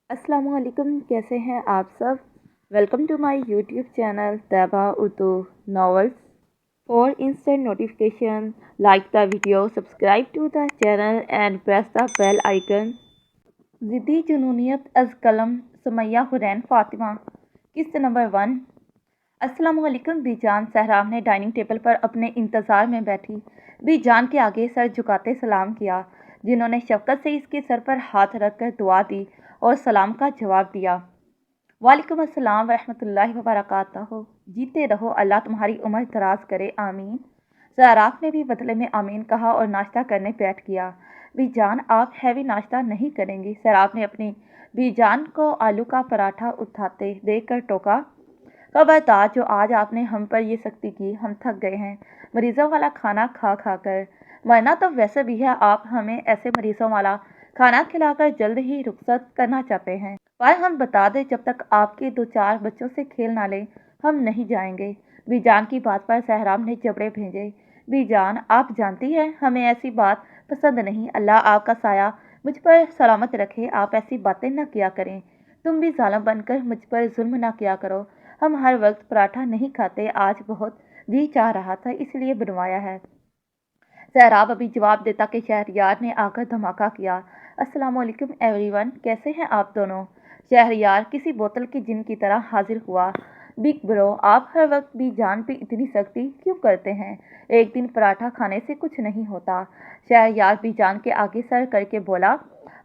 अस्सलाम वालेकुम, कैसे हैं आप सब। Welcome to my YouTube channel Taiba Urdu novels. For instant notification like the video, subscribe to the channel and press the bell icon. ज़िद्दी जुनूनियत अज़ कलम सुमैया हुरैन फ़ातिमा। किस्त नंबर 1। अस्सलाम वालेकुम। बीजान सहराब ने डाइनिंग टेबल पर अपने इंतज़ार में बैठी बीजान के आगे सर झुकाते सलाम किया, जिन्होंने शफ़क़त से इसके सर पर हाथ रखकर दुआ दी और सलाम का जवाब दिया। वालेकुम अस्सलाम रहमतुल्लाहि व बरकातहू। जीते रहो, अल्लाह तुम्हारी उम्र दराज करे, आमीन। सहराब ने भी बदले में आमीन कहा और नाश्ता करने बैठ गया। बीजान, आप हैवी नाश्ता नहीं करेंगी? सहराब ने अपनी बीजान को आलू का पराठा उठाते देखकर टोका। खबरदार, जो आज आपने हम पर ये सख्ती की, हम थक गए हैं मरीजों वाला खाना खा खा कर। मरना तो वैसे भी है, आप हमें ऐसे मरीजों वाला खाना खिलाकर जल्द ही रुखसत करना चाहते हैं, पर हम बता दें, जब तक आपके 2-4 बच्चों से खेल ना लें, हम नहीं जाएंगे। बीजान की बात पर सहराब ने जबड़े भेजे। बीजान, आप जानती हैं हमें ऐसी बात पसंद नहीं। अल्लाह आपका साया मुझ पर सलामत रखे, आप ऐसी बातें न किया करें। तुम भी जालिम बनकर मुझ पर जुल्म ना किया करो। हम हर वक्त पराठा नहीं खाते, आज बहुत जी चाह रहा था इसलिए बनवाया है। सहराब अभी जवाब देता कि शहरयार ने आकर धमाका किया। अस्सलाम वालेकुम एवरीवन, कैसे हैं आप दोनों? शहरयार किसी बोतल के जिन की तरह हाजिर हुआ। बिग ब्रो, आप हर वक्त भी जान पे इतनी सख्ती क्यों करते हैं? एक दिन पराठा खाने से कुछ नहीं होता। शहरयार भी जान के आगे सर करके बोला।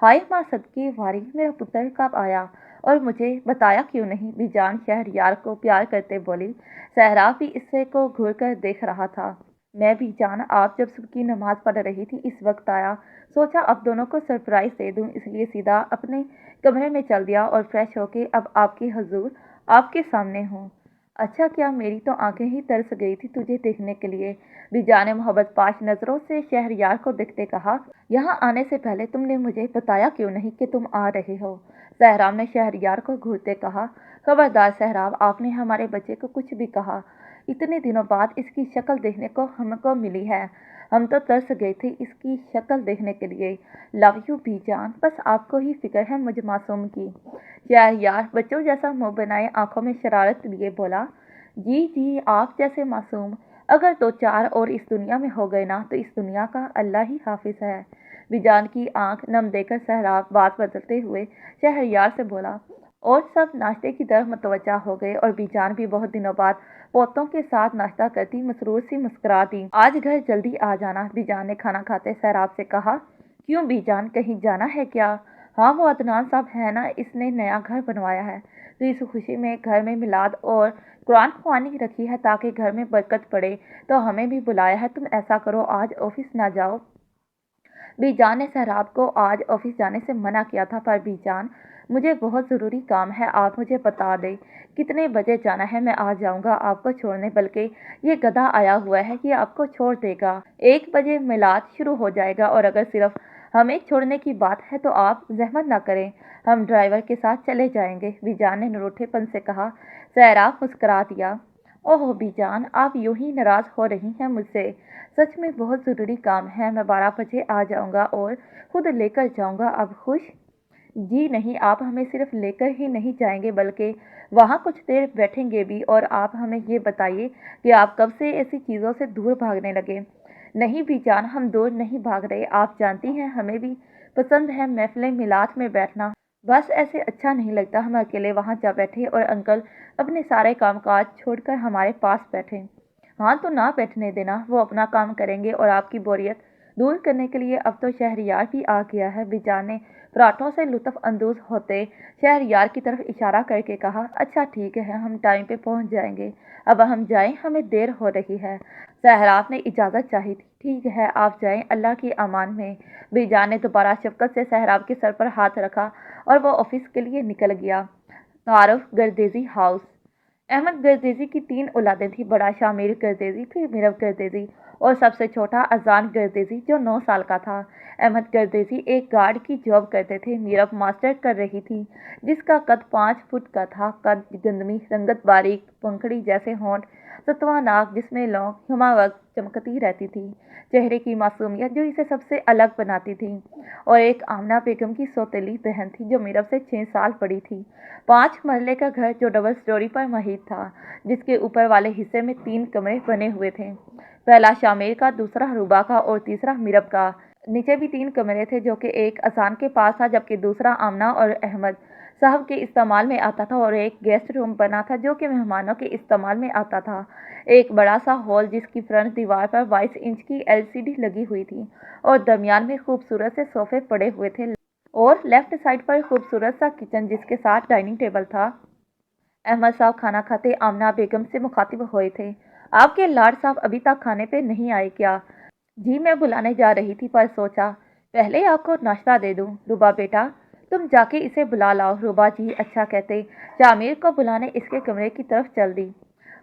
हाय माँ सदके वारी, मेरा पुत्र कब आया और मुझे बताया क्यों नहीं? बीजान शहरयार को प्यार करते बोली। सहराब भी इससे को घूर कर देख रहा था। मैं भी जान, आप जब सुबह की नमाज पढ़ रही थी इस वक्त आया, सोचा अब दोनों को सरप्राइज दे दूं, इसलिए सीधा अपने कमरे में चल दिया और फ्रेश होके अब आपकी हजूर आपके सामने हूँ। अच्छा, क्या मेरी तो आंखें ही तरस गई थी तुझे देखने के लिए। बीजान ने मोहब्बत पाश नजरों से शहरयार को देखते कहा, यहाँ आने से पहले तुमने मुझे बताया क्यों नहीं कि तुम आ रहे हो? सहराब ने शहरयार को घूरते कहा। खबरदार सहराब, आपने हमारे बच्चे को कुछ भी कहा। इतने दिनों बाद इसकी शक्ल देखने को हमको मिली है, हम तो तरस गए थे इसकी शक्ल देखने के लिए। लव यू बीजान, बस आपको ही फिक्र है मुझ मासूम की। शहरयार बच्चों जैसा मुंह बनाए आंखों में शरारत लिए बोला। जी जी, आप जैसे मासूम अगर 2-4 और इस दुनिया में हो गए ना, तो इस दुनिया का अल्लाह ही हाफिज है। बीजान की आंख नम देकर सहराब बात बदलते हुए शहरयार से बोला। और सब नाश्ते की तरफ मुतवज्जा हो गए और बीजान भी बहुत दिनों बाद पोतों के साथ नाश्ता करती मसरूर सी मुस्कुरा दी। आज घर जल्दी आ जाना, बीजान ने खाना खाते सहराब से कहा। क्यों बीजान, कहीं जाना है क्या? हाँ, वो अदनान साहब है ना, इसने नया घर बनवाया है, तो इस खुशी में घर में मिलाद और कुरान ख्वानी रखी है ताकि घर में बरकत पड़े, तो हमें भी बुलाया है। तुम ऐसा करो, आज ऑफिस ना जाओ। बीजान ने सहराब को आज ऑफिस जाने से मना किया था, पर बीजान, मुझे बहुत ज़रूरी काम है, आप मुझे बता दें कितने बजे जाना है, मैं आ जाऊंगा आपको छोड़ने। बल्कि ये गधा आया हुआ है कि आपको छोड़ देगा। 1 बजे मिलाद शुरू हो जाएगा और अगर सिर्फ हमें छोड़ने की बात है तो आप जहमत ना करें, हम ड्राइवर के साथ चले जाएंगे, बीजान ने निरूठेपन से कहा। सहराब मुस्करा दिया। ओह बीजान, आप यूं ही नाराज़ हो रही हैं मुझसे? सच में बहुत ज़रूरी काम है, मैं 12 बजे आ जाऊंगा और खुद लेकर जाऊंगा। अब खुश? जी नहीं, आप हमें सिर्फ लेकर ही नहीं जाएंगे बल्कि वहाँ कुछ देर बैठेंगे भी। और आप हमें ये बताइए कि आप कब से ऐसी चीज़ों से दूर भागने लगे? नहीं बीजान, हम दूर नहीं भाग रहे, आप जानती हैं हमें भी पसंद है महफिल मिलाद में बैठना, बस ऐसे अच्छा नहीं लगता हम अकेले वहाँ जा बैठे और अंकल अपने सारे कामकाज छोड़कर हमारे पास बैठे। हाँ, तो ना बैठने देना, वो अपना काम करेंगे और आपकी बोरियत दूर करने के लिए अब तो शहरयार भी आ गया है। बीजान ने पराठों से लुत्फ अंदोज होते शहरयार की तरफ इशारा करके कहा। अच्छा ठीक है, हम टाइम पे पहुंच जाएंगे, अब हम जाएं, हमें देर हो रही है। सहराब ने इजाज़त चाही थी। ठीक है, आप जाएं, अल्लाह की अमान में। बीजान ने दोबारा शफकत से सहराब के सर पर हाथ रखा और वो ऑफिस के लिए निकल गया। तारुफ गर्देजी हाउस। अहमद गर्देजी की 3 औलादें थी, बड़ा शामिर गर्देजी, फिर मीरव गर्देजी और सबसे छोटा अजान गर्देजी जो 9 साल का था। अहमद गर्देजी एक गार्ड की जॉब करते थे, मीरव मास्टर कर रही थी, जिसका कद 5 फुट का था। कद, गंदमी, रंगत बारीक, पंखड़ी जैसे होंठ, सतवा नाक जिसमें लौंग हुमा वक्त चमकती रहती थी, चेहरे की मासूमियत जो इसे सबसे अलग बनाती थी, और एक आमना बेगम की सौतेली बहन थी जो मीरब से 6 साल बड़ी थी। 5 मरले का घर जो डबल स्टोरी पर महीद था, जिसके ऊपर वाले हिस्से में 3 कमरे बने हुए थे। पहला शामिर का, दूसरा रूबा का और तीसरा मीरब का। नीचे भी 3 कमरे थे जो कि एक अजान के पास था, जबकि दूसरा आमना और अहमद साहब के इस्तेमाल में आता था, और एक गेस्ट रूम बना था जो कि मेहमानों के इस्तेमाल में आता था। एक बड़ा सा हॉल जिसकी फ्रंट दीवार पर 22 इंच की LCD लगी हुई थी और दरमियान में खूबसूरत से सोफे पड़े हुए थे, और लेफ्ट साइड पर खूबसूरत सा किचन जिसके साथ डाइनिंग टेबल था। अहमद साहब खाना खाते आमना बेगम से मुखातिब हुए थे, आपके लाड साहब अभी तक खाने पे नहीं आए क्या? जी मैं बुलाने जा रही थी, पर सोचा पहले आपको नाश्ता दे दूं। रूबा बेटा तुम जाके इसे बुला लाओ। रूबा जी अच्छा कहते शामिर को बुलाने इसके कमरे की तरफ चल दी।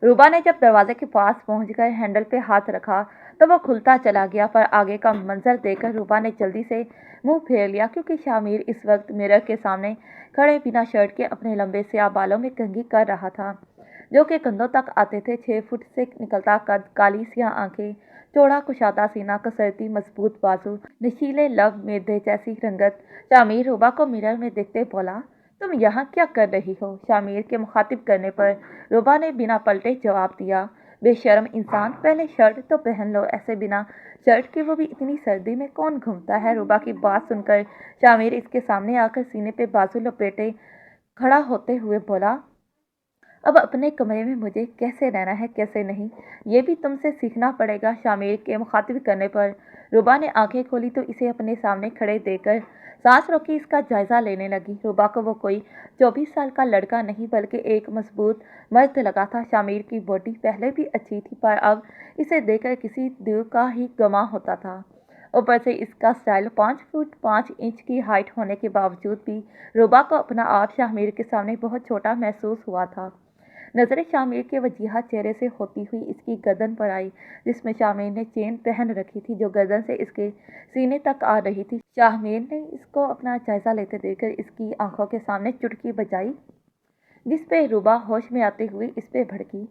रूबा ने जब दरवाजे के पास पहुंचकर हैंडल पे हाथ रखा तो वो खुलता चला गया, पर आगे का मंजर देखकर रूबा ने जल्दी से मुंह फेर लिया, क्योंकि शामिर इस वक्त मिरर के सामने खड़े बिना शर्ट के अपने लंबे स्याह बालों में कंघी कर रहा था, जो कि कंधों तक आते थे। 6 फुट से निकलता कद, काली स्याह आंखें, चौड़ा कुशादा सीना, कसरती मजबूत बाजू, नशीले लब, मेदे जैसी रंगत। शामिर रूबा को मिरर में देखते बोला, तुम यहाँ क्या कर रही हो? शामिर के मुखातिब करने पर रूबा ने बिना पलटे जवाब दिया, बेशर्म इंसान, पहले शर्ट तो पहन लो। ऐसे बिना शर्ट के, वो भी इतनी सर्दी में, कौन घूमता है? रूबा की बात सुनकर शामिर इसके सामने आकर सीने पे बाजू लपेटे खड़ा होते हुए बोला, अब अपने कमरे में मुझे कैसे रहना है कैसे नहीं, ये भी तुमसे सीखना पड़ेगा। शामिर के मुखातिब करने पर रूबा ने आंखें खोली तो इसे अपने सामने खड़े देखकर सांस रोकी इसका जायजा लेने लगी। रूबा को वो कोई 24 साल का लड़का नहीं बल्कि एक मजबूत मर्द लगा था। शामिर की बॉडी पहले भी अच्छी थी, पर अब इसे देखकर किसी दिल का ही गमा होता था। ऊपर से इसका स्टाइल, 5 फुट 5 इंच की हाइट होने के बावजूद भी रूबा को अपना आप शामिर के सामने बहुत छोटा महसूस हुआ था। नजरें शामिर के वजीहा चेहरे से होती हुई इसकी गर्दन पर आई, जिसमें शामिर ने चेन पहन रखी थी जो गर्दन से इसके सीने तक आ रही थी। शामिर ने इसको अपना जायजा लेते देखकर इसकी आंखों के सामने चुटकी बजाई, जिस पे रूबा होश में आते हुए इस पे भड़की,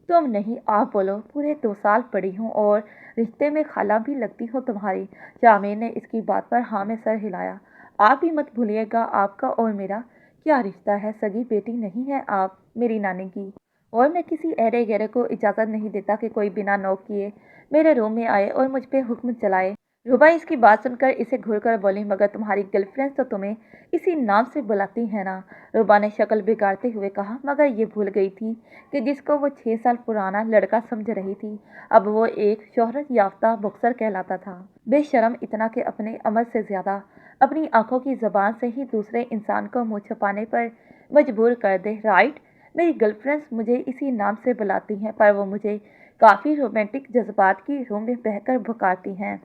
तुम नहीं आप बोलो, पूरे 2 साल पड़ी हूँ और रिश्ते में खाला भी लगती हो तुम्हारी। शामिर ने इसकी बात पर हाँ में सर हिलाया, आप भी मत भूलिएगा, आपका और मेरा क्या रिश्ता है, सगी बेटी नहीं है आप मेरी नानी की, और मैं किसी अहरे गहरे को इजाज़त नहीं देता कि कोई बिना नोक किए मेरे रूम में आए और मुझ पे हुक्म चलाए। रूबा इसकी बात सुनकर इसे घूरकर बोली, मगर तुम्हारी गर्लफ्रेंड तो तुम्हें इसी नाम से बुलाती है ना? रूबा ने शक्ल बिगाड़ते हुए कहा, मगर ये भूल गई थी कि जिसको वो 6 साल पुराना लड़का समझ रही थी, अब वो एक शोहरत याफ्ता बॉक्सर कहलाता था। बेशरम, इतना कि अपने अमल से ज्यादा अपनी आंखों की जबान से ही दूसरे इंसान को मुंह छुपाने पर मजबूर कर दे। राइट, मेरी गर्लफ्रेंड्स मुझे इसी नाम से बुलाती हैं, पर वो मुझे काफ़ी रोमांटिक जज्बात की रूम में बहकर भुकाती हैं।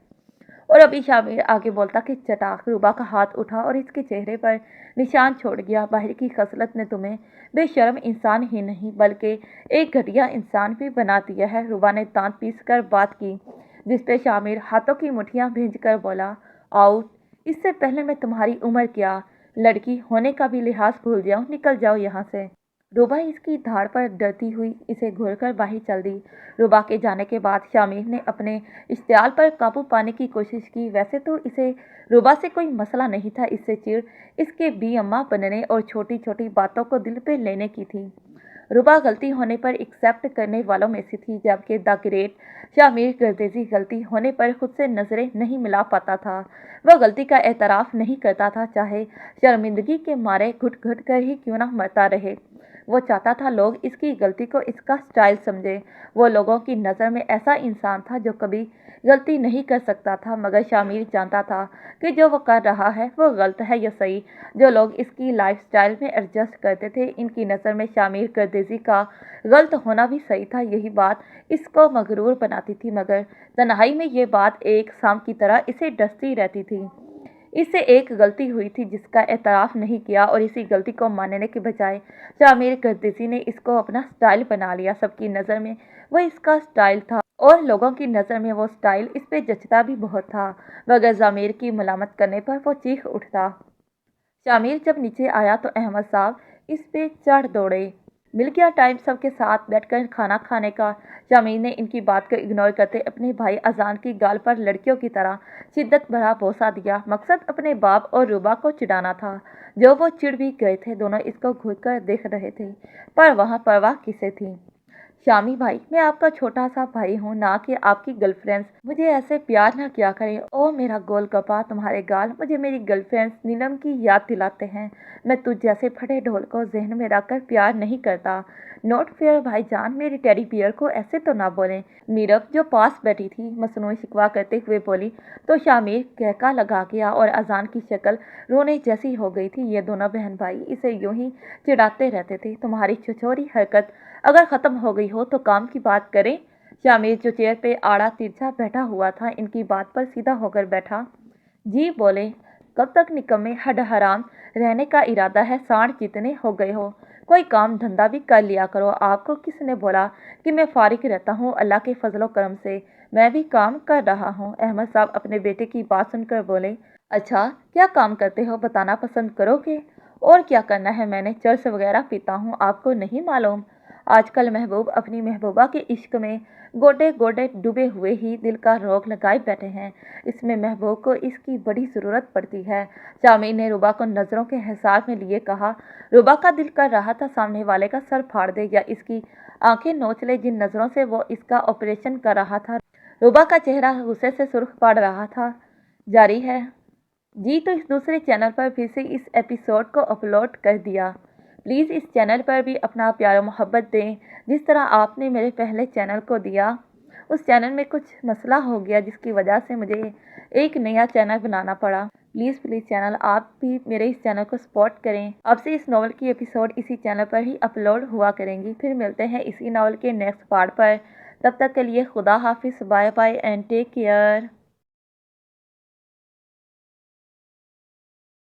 और अभी शामिर आगे बोलता कि चटाक रूबा का हाथ उठा और इसके चेहरे पर निशान छोड़ गया। बाहर की खसलत ने तुम्हें बेशर्म इंसान ही नहीं बल्कि एक घटिया इंसान भी बना दिया है। रूबा ने दांत पीस कर बात की, जिसपे शामिर हाथों की मुठ्ठियां भींच कर बोला, आउट, इससे पहले मैं तुम्हारी उम्र क्या, लड़की होने का भी लिहाज भूल जाऊं, निकल जाओ यहाँ से। रूबा इसकी धाड़ पर डरती हुई इसे घूरकर बाहर चल दी। रूबा के जाने के बाद शामिर ने अपने इश्तियाल पर काबू पाने की कोशिश की। वैसे तो इसे रूबा से कोई मसला नहीं था, इससे चिढ़ इसके बी अम्मा बनने और छोटी छोटी बातों को दिल पे लेने की थी। रूबा गलती होने पर एक्सेप्ट करने वालों में से थी, जबकि द ग्रेट शामिर गर्देजी गलती होने पर खुद से नजरें नहीं मिला पाता था। वह गलती का एतराफ़ नहीं करता था, चाहे शर्मिंदगी के मारे घुट घुट कर ही क्यों ना मरता रहे। वो चाहता था लोग इसकी गलती को इसका स्टाइल समझे। वो लोगों की नज़र में ऐसा इंसान था जो कभी गलती नहीं कर सकता था, मगर शामिर जानता था कि जो वो कर रहा है वो गलत है या सही। जो लोग इसकी लाइफस्टाइल में एडजस्ट करते थे, इनकी नज़र में शामिर गर्देजी का गलत होना भी सही था। यही बात इसको मगरूर बनाती थी, मगर तन्हाई में ये बात एक शाम की तरह इसे डसती रहती थी। इससे एक गलती हुई थी जिसका एतराफ़ नहीं किया, और इसी गलती को मानने के बजाय शामिर गर्देजी ने इसको अपना स्टाइल बना लिया। सबकी नज़र में वो इसका स्टाइल था और लोगों की नज़र में वो स्टाइल इस पे जचता भी बहुत था, मगर ज़मीर की मलामत करने पर वो चीख उठता। शामिर जब नीचे आया तो अहमद साहब इस पे चढ़ दौड़े। मिल गया टाइम सबके साथ बैठकर खाना खाने का। शामीर ने इनकी बात को इग्नोर करते अपने भाई अजान की गाल पर लड़कियों की तरह शिद्दत भरा बोसा दिया। मकसद अपने बाप और रूबा को चिढ़ाना था, जो वो चिढ़ भी गए थे। दोनों इसको घूर कर देख रहे थे, पर वहाँ परवाह किसे थी। शामी भाई, मैं आपका छोटा सा भाई हूँ, ना कि आपकी गर्लफ्रेंड्स। मुझे ऐसे प्यार ना किया करें। ओ मेरा गोलगप्पा, तुम्हारे गाल मुझे मेरी गर्लफ्रेंड्स नीलम की याद दिलाते हैं। मैं तुझ जैसे फटे ढोल को जहन में रखकर प्यार नहीं करता। नोट फेयर भाईजान, मेरी टेडी बियर को ऐसे तो ना बोलें। मीरब जो पास बैठी थी मसनूई शिकवा करते हुए बोली तो शामिर कहका लगा गया और अजान की शक्ल रोने जैसी हो गई थी। ये दोनों बहन भाई इसे यूं ही चिढ़ाते रहते थे। तुम्हारी छिछोरी हरकत अगर ख़त्म हो गई हो तो काम की बात करें। शामिर जो चेयर पे आड़ा तिरछा बैठा हुआ था, इनकी बात पर सीधा होकर बैठा। जी बोले, कब तक निकम्मे हड हराम रहने का इरादा है? सांड जितने हो गए हो, कोई काम धंधा भी कर लिया करो। आपको किसने बोला कि मैं फारिग रहता हूँ? अल्लाह के फजलो करम से मैं भी काम कर रहा हूँ। अहमद साहब अपने बेटे की बात सुनकर बोले, अच्छा क्या काम करते हो, बताना पसंद करोगे? और क्या करना है, मैंने चर्स वगैरह पीता हूँ, आपको नहीं मालूम? आजकल महबूब अपनी महबूबा के इश्क में गोडे गोडे डूबे हुए ही दिल का रोग लगाए बैठे हैं। इसमें महबूब को इसकी बड़ी ज़रूरत पड़ती है। शामिर ने रुबा को नज़रों के हिसाब में लिए कहा। रुबा का दिल कर रहा था सामने वाले का सर फाड़ दे या इसकी आंखें नोच ले, जिन नज़रों से वो इसका ऑपरेशन कर रहा था। रुबा का चेहरा गुस्से से सुर्ख पड़ रहा था। जारी है जी, तो इस दूसरे चैनल पर फिर से इस एपिसोड को अपलोड कर दिया। प्लीज़ इस चैनल पर भी अपना प्यार मोहब्बत दें, जिस तरह आपने मेरे पहले चैनल को दिया। उस चैनल में कुछ मसला हो गया जिसकी वजह से मुझे एक नया चैनल बनाना पड़ा। प्लीज़ चैनल आप भी मेरे इस चैनल को सपोर्ट करें। अब से इस नावल की एपिसोड इसी चैनल पर ही अपलोड हुआ करेंगी। फिर मिलते हैं इसी नावल के नेक्स्ट पार्ट पर। तब तक के लिए खुदा हाफिज़, bye bye and take care.